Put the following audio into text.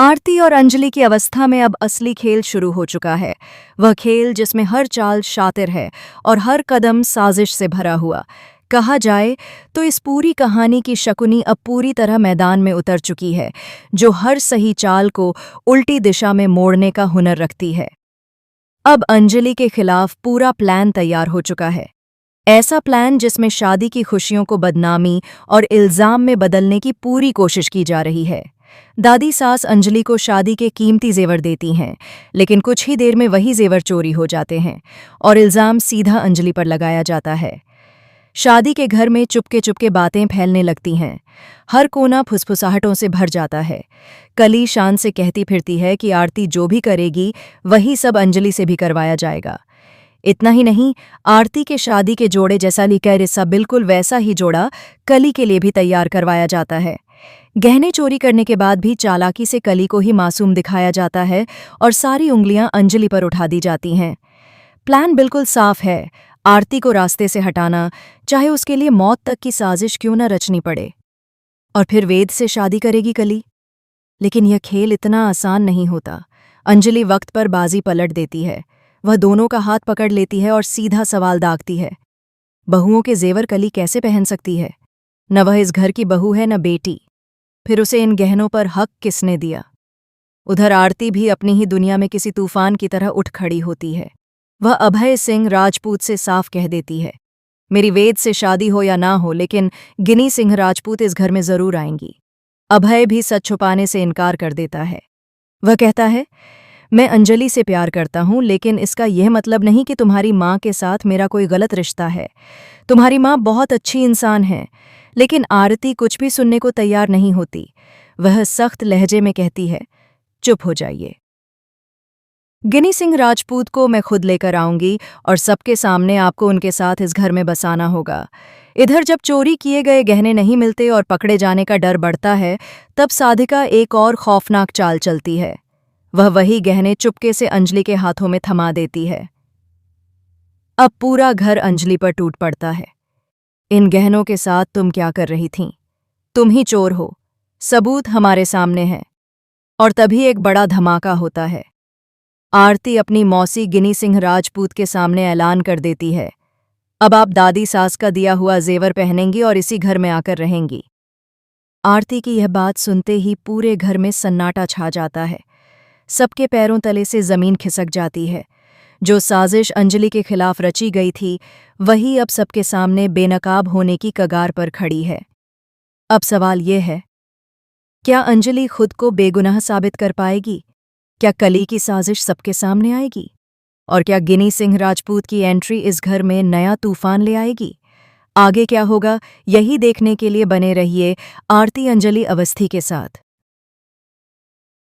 आरती और अंजलि की अवस्था में अब असली खेल शुरू हो चुका है। वह खेल जिसमें हर चाल शातिर है और हर कदम साजिश से भरा हुआ। कहा जाए तो इस पूरी कहानी की शकुनी अब पूरी तरह मैदान में उतर चुकी है, जो हर सही चाल को उल्टी दिशा में मोड़ने का हुनर रखती है। अब अंजलि के खिलाफ पूरा प्लान तैयार हो चुका है। ऐसा प्लान जिसमें शादी की खुशियों को बदनामी और इल्जाम में बदलने की पूरी कोशिश की जा रही है। दादी सास अंजलि को शादी के कीमती जेवर देती हैं, लेकिन कुछ ही देर में वही जेवर चोरी हो जाते हैं और इल्जाम सीधा अंजलि पर लगाया जाता है। शादी के घर में चुपके चुपके बातें फैलने लगती हैं। हर कोना फुसफुसाहटों से भर जाता है। कली शान से कहती फिरती है कि आरती जो भी करेगी वही सब अंजलि से भी करवाया जाएगा। इतना ही नहीं, आरती के शादी के जोड़े जैसा लिखा रिश्ता बिल्कुल वैसा ही जोड़ा कली के लिए भी तैयार करवाया जाता है। गहने चोरी करने के बाद भी चालाकी से कली को ही मासूम दिखाया जाता है और सारी उंगलियां अंजलि पर उठा दी जाती हैं। प्लान बिल्कुल साफ है, आरती को रास्ते से हटाना, चाहे उसके लिए मौत तक की साजिश क्यों न रचनी पड़े। और फिर वेद से शादी करेगी कली। लेकिन यह खेल इतना आसान नहीं होता। अंजलि वक्त पर बाजी पलट देती है। वह दोनों का हाथ पकड़ लेती है और सीधा सवाल दागती है, बहुओं के जेवर कली कैसे पहन सकती है? न वह इस घर की बहू है न बेटी। फिर उसे इन गहनों पर हक किसने दिया? उधर आरती भी अपनी ही दुनिया में किसी तूफान की तरह उठ खड़ी होती है। वह अभय सिंह राजपूत से साफ कह देती है, मेरी वेद से शादी हो या ना हो, लेकिन गिनी सिंह राजपूत इस घर में जरूर आएंगी। अभय भी सच छुपाने से इनकार कर देता है। वह कहता है, मैं अंजलि से प्यार करता हूं, लेकिन इसका यह मतलब नहीं कि तुम्हारी माँ के साथ मेरा कोई गलत रिश्ता है। तुम्हारी माँ बहुत अच्छी इंसान है। लेकिन आरती कुछ भी सुनने को तैयार नहीं होती। वह सख्त लहजे में कहती है, चुप हो जाइए। गिनी सिंह राजपूत को मैं खुद लेकर आऊंगी और सबके सामने आपको उनके साथ इस घर में बसाना होगा। इधर जब चोरी किए गए गहने नहीं मिलते और पकड़े जाने का डर बढ़ता है, तब साधिका एक और खौफनाक चाल चलती है। वह वही गहने चुपके से अंजलि के हाथों में थमा देती है। अब पूरा घर अंजलि पर टूट पड़ता है। इन गहनों के साथ तुम क्या कर रही थीं? तुम ही चोर हो, सबूत हमारे सामने हैं। और तभी एक बड़ा धमाका होता है। आरती अपनी मौसी गिनी सिंह राजपूत के सामने ऐलान कर देती है, अब आप दादी सास का दिया हुआ जेवर पहनेंगी और इसी घर में आकर रहेंगी। आरती की यह बात सुनते ही पूरे घर में सन्नाटा छा जाता है। सबके पैरों तले से जमीन खिसक जाती है। जो साजिश अंजलि के खिलाफ रची गई थी, वही अब सबके सामने बेनकाब होने की कगार पर खड़ी है। अब सवाल ये है, क्या अंजलि खुद को बेगुनाह साबित कर पाएगी? क्या कली की साजिश सबके सामने आएगी? और क्या गिनी सिंह राजपूत की एंट्री इस घर में नया तूफान ले आएगी? आगे क्या होगा, यही देखने के लिए बने रहिए आरती अंजलि अवस्थी के साथ।